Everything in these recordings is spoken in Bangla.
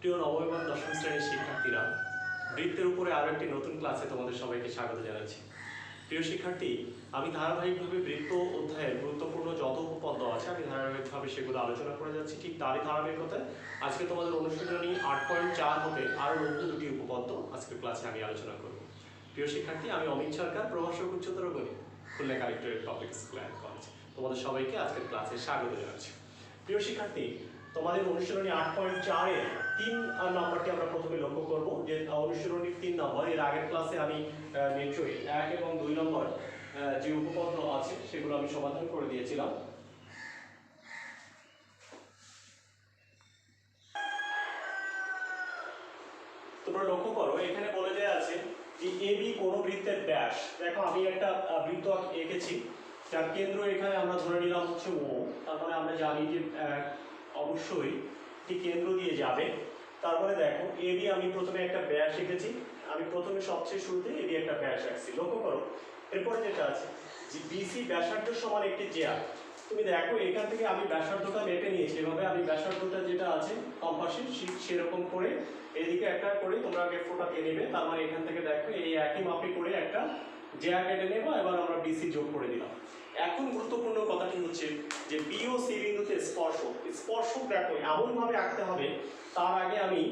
প্রিয় নবম এবং দশম শ্রেণীর শিক্ষার্থীরা, বৃত্তের উপরে আরও একটি নতুন ক্লাসে তোমাদের সবাইকে স্বাগত জানাচ্ছি। প্রিয় শিক্ষার্থী, আমি ধারাবাহিকভাবে বৃত্ত অধ্যায়ের গুরুত্বপূর্ণ যত উপপাদ্য আছে আমি ধারাবাহিকভাবে সেগুলো আলোচনা করে যাচ্ছি। ঠিক তারই ধারাবাহিকতায় আজকে তোমাদের অনুশীলনী 8.4 হতে আরও নতুন দুটি উপপাদ্য আজকের ক্লাসে আমি আলোচনা করব। প্রিয় শিক্ষার্থী, আমি অমিত সরকার, প্রভাষক উচ্চতর গণিত, Khulna collectorate public school and college, তোমাদের সবাইকে আজকের ক্লাসে স্বাগত জানাচ্ছি। প্রিয় শিক্ষার্থী, তোমাদের অনুশীলনী 8.4-এর 3 নম্বরটি আমরা প্রথমে লক্ষ্য করব। যে অনুশীলনীর 3 নম্বর, এর আগের ক্লাসে আমি নিশ্চয়ই 1 এবং 2 নম্বর যে উপপাদ্য আছে সেগুলো আমি সমাধান করে দিয়েছিলাম। তোমরা লক্ষ্য করো, এখানে বলে দেওয়া আছে যে এবি কোন বৃত্তের ব্যাস। দেখো, আমি একটা বৃত্ত এঁকেছি যার কেন্দ্র এখানে আমরা ধরে নিলাম হচ্ছে ও। তারপরে আমরা জানি যে অবশ্যই ঠিক কেন্দ্র দিয়ে যাবে। তারপরে দেখো, এবি আমি প্রথমে একটা ব্যাস এঁকেছি। আমি প্রথমে সবচেয়ে শুরুতে এবি একটা ব্যাস আঁকছি। লক্ষ্য করো, এরপরে যেটা আছে যে বিসি ব্যাসার্ধের সমান একটি জ্যা। তুমি দেখো, এখান থেকে আমি ব্যাসার্ধটা মেপে নিয়েছি। এভাবে আমি ব্যাসার্ধটা যেটা আছে কম্পাসে সেরকম করে এদিকে একটা করে তোমরা আগে ফোঁটা দিয়ে নেবে। তার মানে এখান থেকে দেখো এই একই মাপে করে একটা জ্যা কেটে নেবো। এবার আমরা বিসি যোগ করে দিলাম। এখন গুরুত্বপূর্ণ কথাটি হচ্ছে যে বি ও সি বিন্দুতে স্পর্শক দেখো এমনভাবে আঁকতে হবে। তার আগে আমি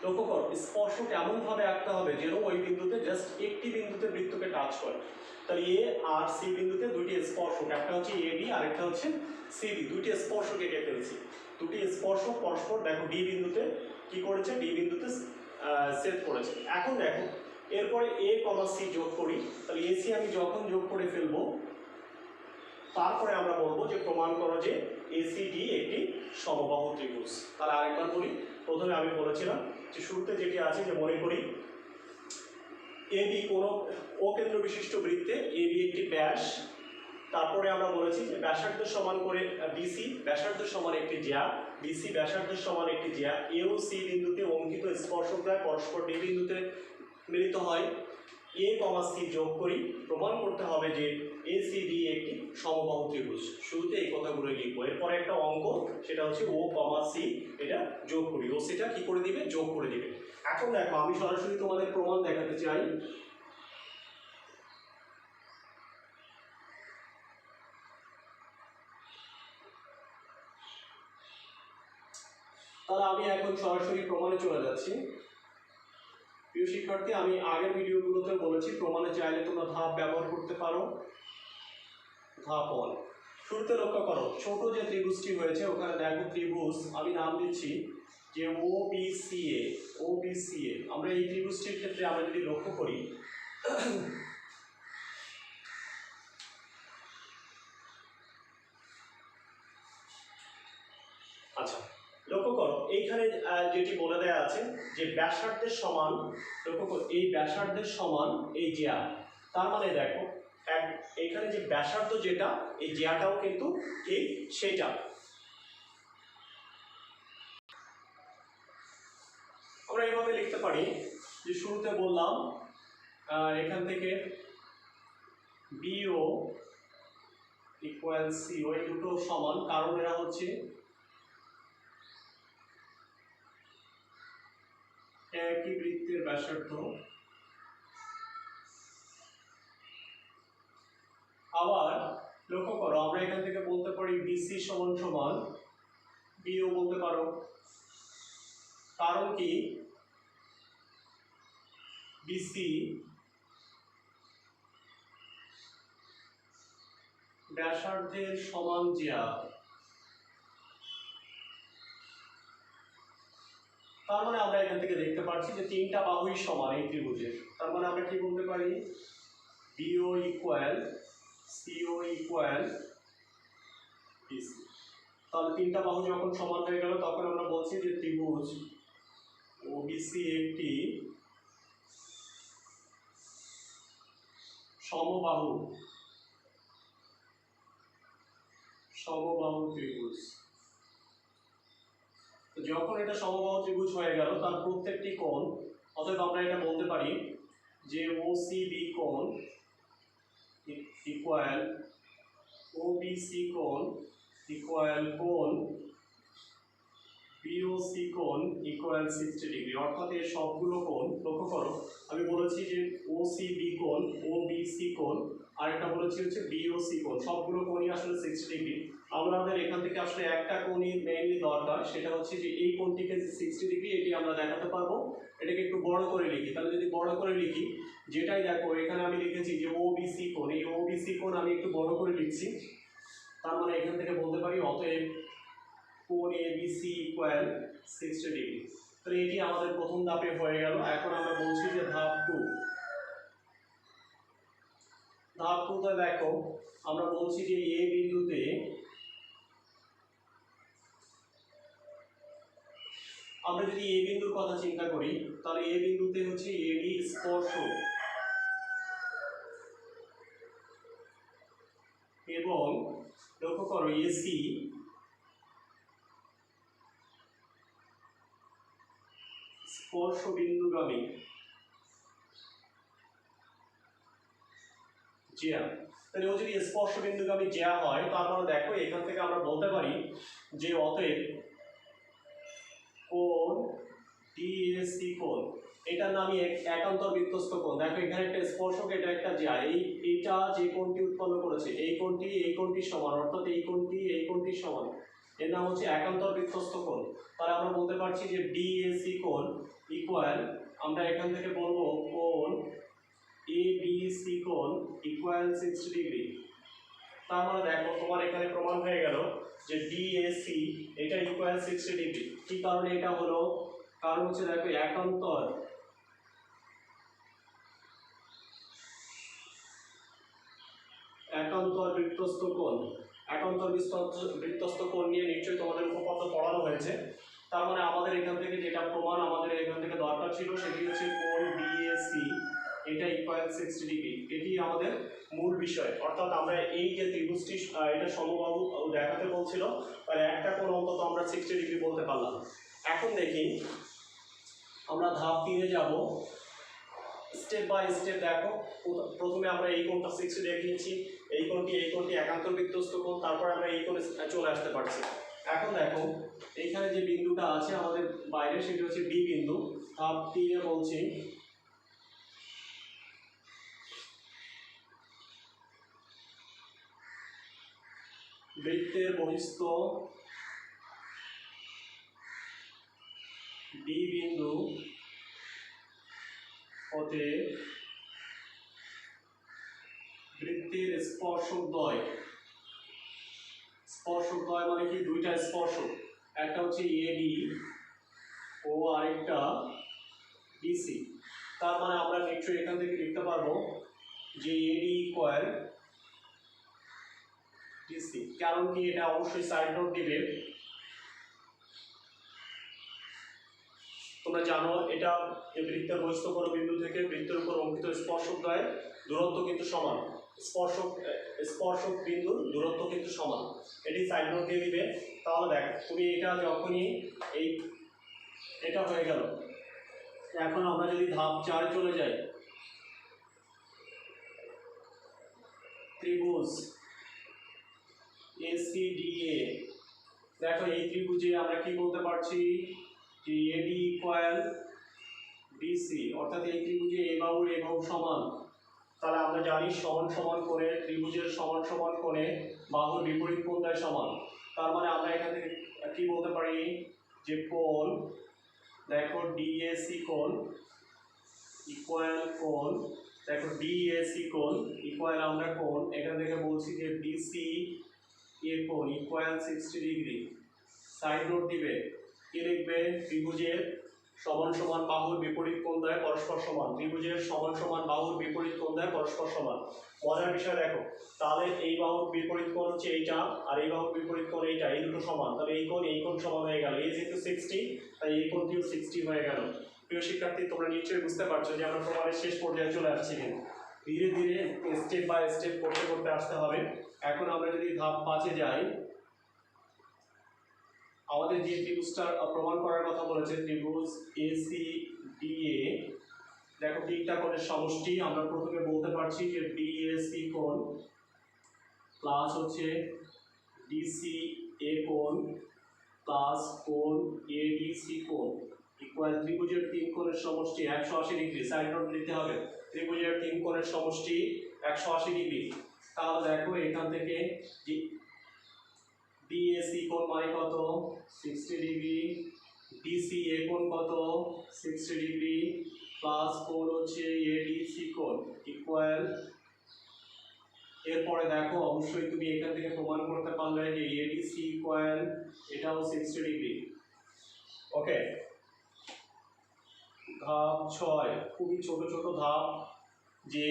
লক্ষ্য করো, স্পর্শক এমনভাবে আঁকতে হবে যেন ওই বিন্দুতে জাস্ট একটি বিন্দুতে বৃত্তকে টাচ করে। তাহলে এ আর সি বিন্দুতে দুটি স্পর্শক, একটা হচ্ছে এবি আর একটা হচ্ছে সিবি, দুটি স্পর্শক এঁকে ফেলছি। দুটি স্পর্শক পরস্পর দেখো ডি বিন্দুতে কি করেছে, ডি বিন্দুতে সেট করেছে। এখন দেখো, এরপরে এ কমা সি যোগ করি। তাহলে এসি আমি যখন যোগ করে ফেলবো, তারপরে আমরা বলবো যে প্রমাণ করো যে এসিডি একটি সমবাহু ত্রিভুজ। তাহলে আরেকবার বলি, প্রথমে আমি বলেছিলাম যে শুরুতে যেটি আছে যে মনে করি এবি কোন ও কেন্দ্র বিশিষ্ট বৃত্তে এবি একটি ব্যাস। তারপরে আমরা বলেছি যে ব্যাসার্ধের সমান করে বিসি ব্যাসার্ধের সমান একটি জ্যা, বিসি ব্যাসার্ধের সমান একটি জ্যা। এ ও সি বিন্দুতে অঙ্কিত স্পর্শকদ্বয় পরস্পর ডি বিন্দুতে মিলিত হয়। এ কমা সি যোগ করি, প্রমাণ করতে হবে যে এসিডি একটি সমবাহু ত্রিভুজ। শুরুতে এই কথাগুলো লিখবো। এরপরে একটা অঙ্ক, সেটা হচ্ছে ও কমা সি, এটা যোগ করি। ও সিটা কি করে দিবে, যোগ করে দিবে। এখন দেখো, আমি সরাসরি তোমাদের প্রমাণ দেখাতে চাই। তাহলে আমি এখন সরাসরি প্রমাণে চলে যাচ্ছি। প্রিয় শিক্ষার্থী, আমি আগের ভিডিওগুলোতে বলেছি প্রমাণে চাইলে তোমরা ধাপ ব্যবহার করতে পারো। ধাপ 1, শুরুতে লক্ষ্য করো ছোট যে ত্রিভুজটি হয়েছে ওখানে দেখো ত্রিভুজ আমি নাম দিচ্ছি যে ওবিসিএ। ওবিসিএ আমরা এই ত্রিভুজটির ক্ষেত্রে আমরা যদি লক্ষ্য করি, আচ্ছা লক্ষ্য করো এইখানে যেটি বলে দেয়া আছে যে ব্যাসার্ধের সমান, লক্ষ্য করো এই ব্যাসার্ধের সমান এই জ্যা। তার মানে দেখো এখানে যে ব্যাসার্ধ যেটা, এই জ্যাটাও কিন্তু ঠিক সেইটা। আমরা এইভাবে লিখতে পারি যে শুরুতে বললাম এখান থেকে বিও ইকুয়াল সিও, এই দুটো সমান, কারণ এরা হচ্ছে একই বৃত্তের ব্যাসার্ধ। আবার লক্ষ্য করো, আমরা এখান থেকে বলতে পারি বিসি সমান সমান বিও বলতে পারো। কারণ কি, বিসি ব্যাসার্ধের সমান জ্যা। তার মানে আমরা এখান থেকে দেখতে পাচ্ছি যে তিনটা বাহুই সমান এই ত্রিভুজের। তার মানে আমরা কি বলতে পারি, BO equal CO equal BC. তাহলে তিনটা বাহু যখন সমান হয়ে গেল তখন আমরা বলছি যে ত্রিভুজ ওবিসি একটি সমবাহু ত্রিভুজ। যখন এটা সমবাহু ত্রিভুজ হয়ে গেল তার প্রত্যেকটি কোণ, অতএব আমরা এটা বলতে পারি যে ওসিবি কোণ ইকুয়াল ওবিসি কোণ ইকুয়াল কোণ বিওসি কোণ ইকুয়াল 60 ডিগ্রি, অর্থাৎ এই সবগুলো কোণ লক্ষ্য করো, আমি বলেছি যে ওসিবি কোণ, ওবিসি কোণ, আরেকটা বলেছি হচ্ছে বিওসি কোণ, সবগুলো কোণই আসলে 60 ডিগ্রি। আমাদের এখান থেকে আসলে একটা কোণই মেইনলি দরকার, সেটা হচ্ছে যে এই কোণটিকে 60 ডিগ্রি, এটি আমরা দেখাতে পারবো। এটাকে একটু বড় করে লিখি, তাহলে যদি বড় করে লিখি, যেটাই দেখো এখানে আমি লিখেছি যে ওবিসি কোণ, এই ওবিসি কোণ আমি একটু বড় করে লিখছি, তার মানে এখান থেকে বলতে পারি অতএব কোণ এবিসি ইকুয়াল 60 ডিগ্রি। তাহলে এটি আমাদের প্রথম ধাপে হয়ে গেল। এখন আমরা বলছি যে ধাপ 2। ধাপ 2তে দেখো আমরা বলছি যে এ বিন্দুতে আমরা যদি এ বিন্দুর কথা চিন্তা করি, তাহলে এ বিন্দুতে হচ্ছে এডি স্পর্শক এবং লক্ষ্য করো এসি স্পর্শ বিন্দুগামী জ্যা। তাহলে ও যদি স্পর্শ বিন্দুগামী জ্যা হয়, তারপরে দেখো এখান থেকে আমরা বলতে পারি যে অতএব কোণ ডিএসি কোণ, এটার নামই একান্তর বৃত্তস্থ কোণ। দেখো এখানে একটা স্পর্শক, এটা একটা জ্যা, এইটা যে কোণটি উৎপন্ন করেছে এই কোণটি সমান, অর্থাৎ এই কোণটি সমান, এর নাম হচ্ছে একান্তর বৃত্তস্থ কোণ। তাহলে আমরা বলতে পারছি যে ডিএসি কোণ ইকুয়াল, আমরা এখান থেকে বলবো কোণ এবিসি কোণ ইকুয়াল 60 ডিগ্রি। তার মানে দেখো তোমার এখানে প্রমাণ হয়ে গেল যে ডিএসি এটা ইকুয়াল 60 ডিগ্রি। কি কারণে এটা হলো? কারণ হচ্ছে দেখো একান্তর বৃত্তস্থ কোণ, একান্তর বৃত্তস্থ কোণ নিয়ে নিশ্চয়ই তোমাদের উপপাদ্য পড়ানো হয়েছে। তার মানে আমাদের এখান থেকে যেটা প্রমাণ আমাদের এখান থেকে দরকার ছিল সেটি হচ্ছে কোণ ডিএসি এটা ইকুয়াল 60 ডিগ্রি, এটি আমাদের মূল বিষয়। অর্থাৎ আমরা এই যে ত্রিভুজটি এটা সমবাহু দেখাতে বলছিল, তাহলে একটা কোণ অন্তত আমরা 60 ডিগ্রি বলতে পারলাম। এখন দেখি আমরা ধাপ 3-এ যাব, স্টেপ বাই স্টেপ। দেখো প্রথমে আমরা এই কোণটা 60 দেখিয়েছি, এই কোণটি একান্তর বৃত্তস্থ কোণ, তারপর আমরা এই কোণে চলে আসতে পারছি। এখন দেখো এইখানে যে বিন্দুটা আছে আমাদের বাইরে, সেটি হচ্ছে বি বিন্দু। ধাপ 3-এ বলছি বৃত্তের বহিস্থ বি বিন্দু হতে বৃত্তের স্পর্শকদ্বয় মানে কি? দুইটা স্পর্শক, একটা হচ্ছে এডি ও আরেকটা বিসি। তার মানে আমরা নিশ্চয়ই এখান থেকে লিখতে পারবো যে এডি ইকুয়াল ডিসি। কারণ কি? এটা অবশ্যই সাইড নোট দিবে। তোমরা জানো এটা বৃত্তের বহিস্থ কোনো বিন্দু থেকে বৃত্তের উপর অঙ্কিত স্পর্শকদ্বয়ের দূরত্ব কিন্তু সমান, স্পর্শক বিন্দুর দূরত্ব কিন্তু সমান, এটি সাইড নোট দিয়ে দিবে। তাহলে দেখ তুমি এটা যখনই এটা হয়ে গেল, এখন আমরা যদি ধাপ 4 চলে যাই, ত্রিভুজ এসিডিএ। দেখো এই ত্রিভুজে আমরা কি বলতে পারছি যে এডি ইকুয়াল ডিসি, অর্থাৎ এই ত্রিভুজে এ বাহু সমান। তাহলে আমরা জানি সমান সমান কোণে ত্রিভুজের সমান সমান কোণে বাহুর বিপরীত কোণ দ্বয় সমান। তার মানে আমরা এখান থেকে কি বলতে পারি যে কোণ, দেখো ডিএসি কোণ ইকুয়াল কোণ, দেখো ডিএসি কোণ ইকুয়াল আমরা কোণ এখান থেকে বলছি যে ডিসি এ কোণ ইকুয়াল 60 ডিগ্রি। সাইড নোট দিবে, কি লিখবে? ত্রিভুজের সমান সমান বাহুর বিপরীত কোণ দ্বয় পরস্পর সমান, ত্রিভুজের সমান সমান বাহুর বিপরীত কোণ দ্বয় পরস্পর সমান। মজার বিষয় দেখো, তাহলে এই বাহুর বিপরীত কোণ হচ্ছে এইটা, আর এই বাহুর বিপরীত কোণ এইটা, এই দুটো সমান, তাহলে এই কোণ সমান হয়ে গেল। এই যেহেতু 60, তাই এই কোণটিও 60 হয়ে গেল। প্রিয় শিক্ষার্থী, তোমরা নিশ্চয়ই বুঝতে পারছো যে আমরা প্রমাণের শেষ পর্যায়ে চলে আসছি। ধীরে ধীরে স্টেপ বাই স্টেপ করতে করতে আসতে হবে। এখন আমরা যদি ধাপ 5-এ যাই, আমাদের যে ত্রিভুজটা প্রমাণ করার কথা বলেছে ত্রিভুজ এসিডিএ, দেখো তিনটা কোণের সমষ্টি। আমরা প্রথমে বলতে পারছি যে ডিএসি কোণ প্লাস হচ্ছে ডিসি এ কোণ প্লাস কোণ এডিসি কোণ ইকুয়াল ত্রিভুজের তিন কোণের সমষ্টি 180 ডিগ্রি। সাইড নোট নিতে হবে, ত্রিভুজের তিন কোণের সমষ্টি 180 ডিগ্রি। তাহলে দেখো এখান থেকে ডিএসি কোণ মানে কত 60 ডিগ্রি, ডিসিএ কোণ কত 60 ডিগ্রি, প্লাস কোণ হচ্ছে এডিসি কোণ ইকুয়াল। এরপরে দেখো অবশ্যই তুমি এখান থেকে প্রমাণ করতে পারলে যে এডিসি ইকুয়াল এটাও 60 ডিগ্রি। ওকে, ধাপ 6, খুবই ছোট ছোট ধাপ, যে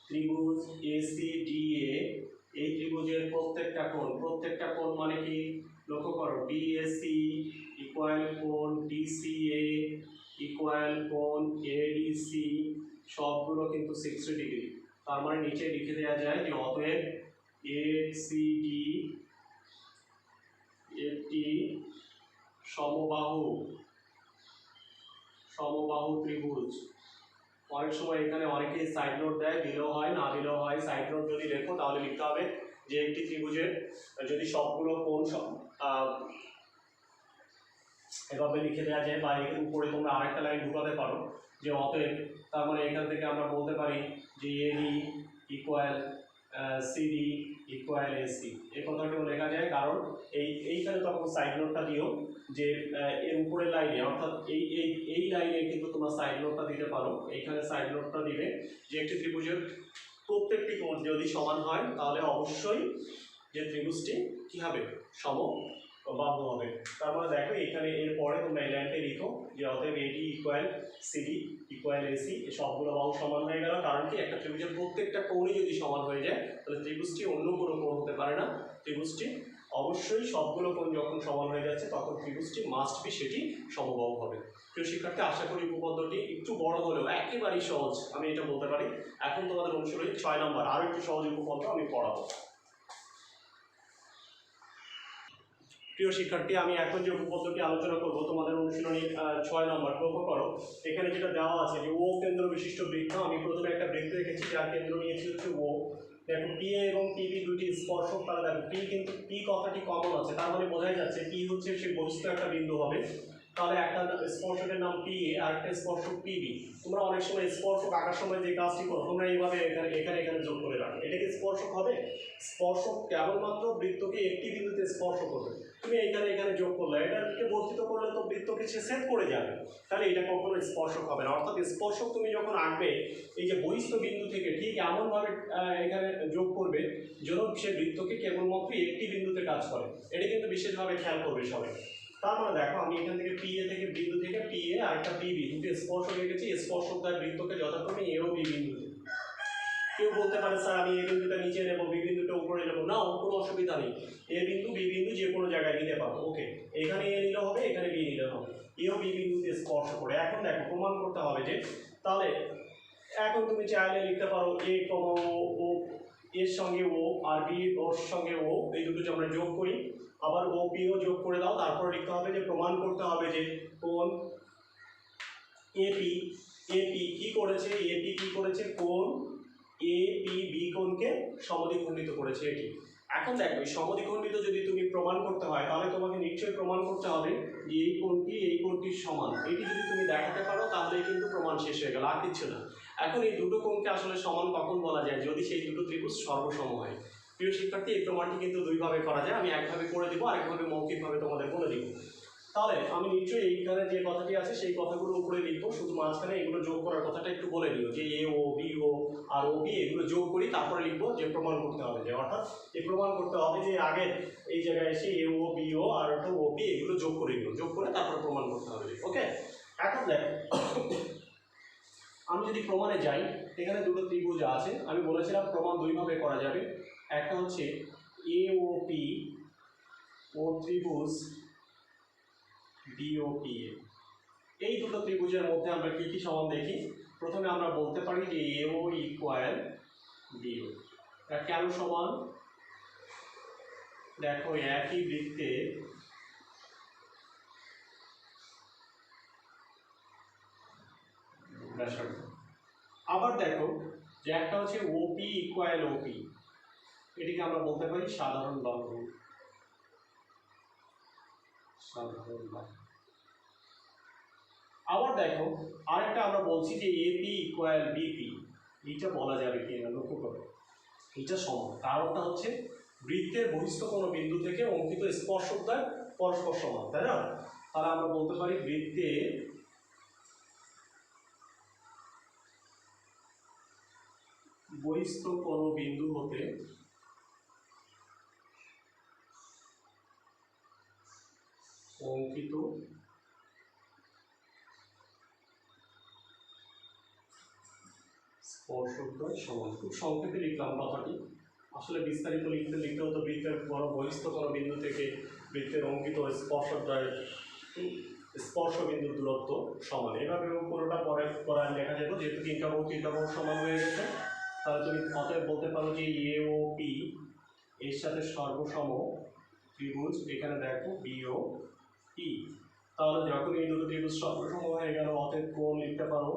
ত্রিভুজ এসিডিএ এই ত্রিভুজের প্রত্যেকটা কোণ মানে কি লক্ষ্য করো, ডিএসি ইকুয়াল কোণ ডিসিএ ইকুয়াল কোণ এডিসি সবগুলো কিন্তু 60 ডিগ্রি। তার মানে নিচে লিখে দেওয়া যায় যে অতএব এসিডি একটি সমবাহু ত্রিভুজ। অনেক সময় এখানে অনেকেই সাইড নোট দেয়, দিলেও হয় না দিলেও হয়। সাইড নোট যদি লেখো তাহলে লিখতে হবে যে একটি ত্রিভুজের যদি সবগুলো কোণ এভাবে লিখে দেওয়া যায়, বা এর উপরে তোমরা আরেকটা লাইন ঢুকাতে পারো যে অতএব, তার মানে এখান থেকে আমরা বলতে পারি যে এডি ইকুয়াল সিডি ইকুয়াল এসি, এই কথাটিও লেখা যায়। কারণ এইখানে তখন সাইড নোটটা দিও যে এর উপরের লাইনে, অর্থাৎ এই লাইনে কিন্তু তোমরা সাইড নোটটা দিতে পারো। এইখানে সাইড নোটটা দিবে যে একটি ত্রিভুজের প্রত্যেকটি কোণ যদি সমান হয় তাহলে অবশ্যই যে ত্রিভুজটি কী হবে, সমবাহু হবে। তার মানে দেখো এখানে এরপরে তোমরা এই লাইনটাই লিখো যে অতএব এডি ইকুয়াল সিডি ইকুয়াল এসি, সবগুলো বাহু সমান হয়ে গেল। কারণ কি একটা ত্রিভুজের প্রত্যেকটা কোণই যদি সমান হয়ে যায় তাহলে ত্রিভুজটি অন্য কোনো কোণ হতে পারে না। ত্রিভুজটি অবশ্যই সবগুলো কোণ যখন সমান হয়ে যাচ্ছে তখন ত্রিভুজটি মাস্ট বি সেটি সমবাহু হবে। প্রিয় শিক্ষার্থী, আশা করি উপপাদ্যটি একটু বড় হলেও একেবারেই সহজ আমি এটা বলতে পারি। এখন তোমাদের অনুশীলনী 6 নম্বর আরও একটু সহজ উপপাদ্য আমি পড়াবো। প্রিয় শিক্ষার্থী, আমি এখন যে উপপাদ্যটি আলোচনা করবো তোমাদের অনুশীলনী 6 নম্বর। লক্ষ্য করো এখানে যেটা দেওয়া আছে যে ও কেন্দ্র বিশিষ্ট বৃত্ত। আমি প্রথমে একটা বৃত্ত রেখেছি যার কেন্দ্র নিয়েছি হচ্ছে ও। দেখো পি এ এবং পিবি দুটি স্পর্শক, তারা দেখো পি কিন্তু পি কথাটি কমন আছে, তার মানে বোঝাই যাচ্ছে পি হচ্ছে সে বহিস্থ একটা বিন্দু হবে। তাহলে একটা স্পর্শকের নাম পি এ আর একটা স্পর্শক পিবি। তোমরা অনেক সময় স্পর্শক আঁকার সময় যে কাজটি করো তোমরা এইভাবে এখানে যোগ করে রাখো, এটা কি স্পর্শক হবে? স্পর্শক কেবলমাত্র বৃত্তকে একটি বিন্দুতে স্পর্শ করবে। তুমি এখানে যোগ করলে, এটাকে বর্ধিত করলে তো বৃত্তকে সে ছেদ করে যাবে, তাহলে এটা কখনো স্পর্শক হবে না। অর্থাৎ স্পর্শক তুমি যখন আঁকবে এই যে বহিস্থ বিন্দু থেকে ঠিক এমনভাবে এখানে যোগ করবে যেন সে বৃত্তকে কেবলমাত্র একটি বিন্দুতে কাজ করে। এটা কিন্তু বিশেষভাবে খেয়াল করবে সবাই। তার মানে দেখো আমি এখান থেকে পি এ থেকে বিন্দু থেকে পি এ আর একটা পিবি দুটি স্পর্শক রেখেছি। স্পর্শক তার বৃত্তকে যথাক্রমে এ ও বি বিন্দুতে। কেউ বলতে পারে স্যার আমি এ বিন্দুটা নিচে নেবো, বি বিন্দুটা উপরে নেবো। না, কোনো অসুবিধা নেই, এ বিন্দু বি বিন্দু যে কোনো জায়গায় নিতে পারবো। ওকে, এখানে এ নিলে হবে, এখানে বি নিলে হবে, এ ও বি বিন্দুতে স্পর্শ করে। এখন দেখো প্রমাণ করতে হবে যে, তাহলে এখন তুমি চাইলে লিখতে পারো এ কমা ও, এর সঙ্গে ও আর বি ওর সঙ্গে ও, এই দুটো যে আমরা যোগ করি, আবার ও পি ও যোগ করে দাও। তারপরে লিখতে হবে যে প্রমাণ করতে হবে যে কোণ এপি কি করেছে, এপি কি করেছে, কোণ এ পি বি কোণকে সমদ্বিখণ্ডিত করেছে এটি। এখন দেখো এই সমদ্বিখণ্ডিত যদি তুমি প্রমাণ করতে হয় তাহলে তোমাকে নিশ্চয়ই প্রমাণ করতে হবে যে এই কোণটির সমান। এটি যদি তুমি দেখাতে পারো তাহলে কিন্তু প্রমাণ শেষ হয়ে গেল, আর কিচ্ছু না। এখন এই দুটো কোণকে আসলে সমান কখন বলা যায়, যদি সেই দুটো ত্রিভুজ সর্বসম হয়। প্রিয় শিক্ষার্থী, এই প্রমাণটি কিন্তু দুইভাবে করা যায়। আমি একভাবে করে দিব, আরেকভাবে মৌখিকভাবে তোমাদের বলে দিব। তাহলে আমি নিশ্চয়ই এইখানে যে কথাটি আছে সেই কথাগুলো উপরে লিখবো, শুধু মাঝখানে এগুলো যোগ করার কথাটা একটু বলে দিও যে এ ও বি ও আর ও বি এগুলো যোগ করি, তারপরে লিখবো যে প্রমাণ করতে হবে যে, অর্থাৎ এই প্রমাণ করতে হবে যে আগে এই জায়গায় এসে এ ও বি ও আর একটা ও বি এগুলো যোগ করে দিও, যোগ করে তারপরে প্রমাণ করতে হবে। ওকে, এখন দেখো আমি যদি প্রমাণে যাই, এখানে দুটো ত্রিভুজ আছে। আমি বলেছিলাম প্রমাণ দুইভাবে করা যাবে। একটা হচ্ছে এ ও পি ও ত্রিভুজ ডিওপিএ। এই দুটো ত্রিভুজের মধ্যে আমরা কি কি সমান দেখি। প্রথমে আমরা বলতে পারি যে এও ইকুয়াল ডিও। এটা কেন সমান? দেখো একই বৃত্তে ব্যাসার্ধ। আবার দেখো যে একটা হচ্ছে ওপি ইকুয়াল ওপি, এটিকে আমরা বলতে পারি সাধারণ লম্ব। সাধারণ লাভ। আবার দেখো আরেকটা আমরা বলছি যে এপি ইকুয়াল বিপি, এইটা বলা যাবে কি না লক্ষ্য করো, এটা সমান। কারণটা হচ্ছে বৃত্তের বহিস্থ কোনো বিন্দু থেকে অঙ্কিত স্পর্শক দ্বয় পরস্পর সমান, তাই না? তাহলে আমরা বলতে পারি বৃত্তের বহিস্থ কোনো বিন্দু হতে অঙ্কিত স্পর্শকদ্বয় সমান। খুব সংক্ষেপে লিখলাম কথাটি, আসলে বিস্তারিত লিখতে হতো বৃত্তের বহিস্থ কোনো বিন্দু থেকে বৃত্তের অঙ্কিত স্পর্শকদ্বয়ের স্পর্শ বিন্দুর দূরত্ব সমান। এভাবে পুরোটা পরে পড়ায় লেখা যেত, যেহেতু তিনটা বাহু সমান হয়ে গেছে, তাহলে তুমি অতএব বলতে পারো যে এ ও পি এর সাথে সর্বসম ত্রিভুজ, এখানে দেখো বি ও পি। তাহলে যখন এই দুটো ত্রিভুজ সর্বসম হয়ে গেল, অতএব কোণ লিখতে পারো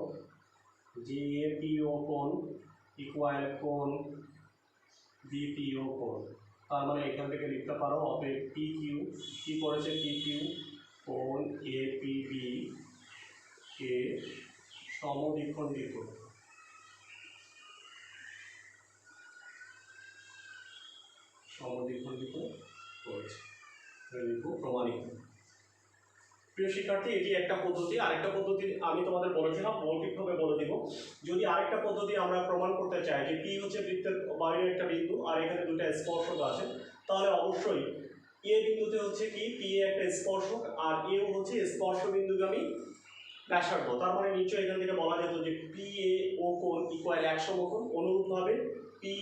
যে এ পি ও কোণ ইকুয়াল কোণ বিপিও কোণ। তার মানে এখান থেকে লিখতে পারো অতএব পি কিউ, কি করেছে পি কিউ কোণ এ পি বি কে সমদ্বিখণ্ডিত করেছে, লিখব প্রমাণিত। প্রিয় শিক্ষার্থী, এটি একটা পদ্ধতি। আরেকটা পদ্ধতি আমি তোমাদের বলেছিলাম, মৌখিকভাবে বলে দিব। যদি আরেকটা পদ্ধতি আমরা প্রমাণ করতে চাই যে পি হচ্ছে বৃত্তের বাইরের একটা বিন্দু আর এখানে দুটো স্পর্শক আছে, তাহলে অবশ্যই এ বিন্দুতে হচ্ছে কি পি একটা স্পর্শক আর এও হচ্ছে স্পর্শ বিন্দুগামী ব্যাসার্ধ। তার মানে নিশ্চয়ই এখান থেকে বলা যেত যে পি এ ও কোণ ইকুয়াল 1 সমকোণ, অনুরূপভাবে পি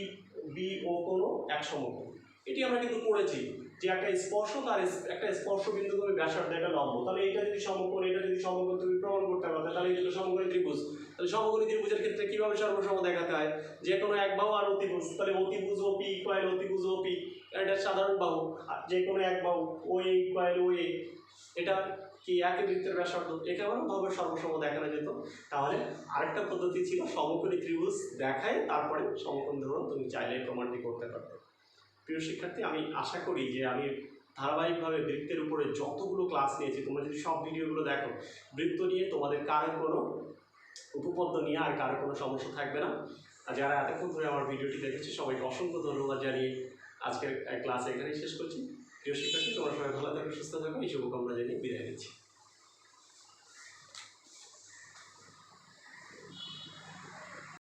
বি ও কোণও 1 সমকোণ। এটি আমরা কিন্তু পড়েছি যে একটা স্পর্শক আর একটা স্পর্শ বিন্দুগামী ব্যাসার্ধ একটা লম্ব, তাহলে এটা যদি সমকোণ এটা যদি সমকোণ তুমি প্রমাণ করতে পারবে, তাহলে এই দুটো সমকোণী ত্রিভুজ। তাহলে সমকোণী ত্রিভুজের ক্ষেত্রে কিভাবে সর্বসম দেখাতে হয়, যে কোনো এক বাহু আর অতিভুজ, তাহলে অতিভুজ ও পি ইকুয়াল অতিভুজ ও পি, এটা সাধারণ বাহু, আর যে কোনো এক বাহু ও এ ইকুয়াল ও এ, এটা কি একই বৃত্তের ব্যাসার্ধ, একেবারেভাবে সর্বসম দেখানো যেত। তাহলে আরেকটা পদ্ধতি ছিল সমকোণী ত্রিভুজ দেখায় তারপরে সমকোণ ধরুন তুমি চাইলে প্রমাণটি করতে পারবে। প্রিয় শিক্ষার্থী, আমি আশা করি যে আমি ধারাবাহিকভাবে বৃত্তের উপরে যতগুলো ক্লাস নিয়েছি, তোমরা যদি সব ভিডিওগুলো দেখো, বৃত্ত নিয়ে তোমাদের কারো কোনো উপপাদ্য নিয়ে আর কারো কোনো সমস্যা থাকবে না। আর যারা এতক্ষণ ধরে আমার ভিডিওটি দেখেছে সবাইকে অসংখ্য ধন্যবাদ জানিয়ে আজকের ক্লাস এখানেই শেষ করছি। প্রিয় শিক্ষার্থী, তোমরা সবাই ভালো থাকো, সুস্থ থাকো, এই শুভকামনা জানিয়ে বিদায় নিচ্ছি।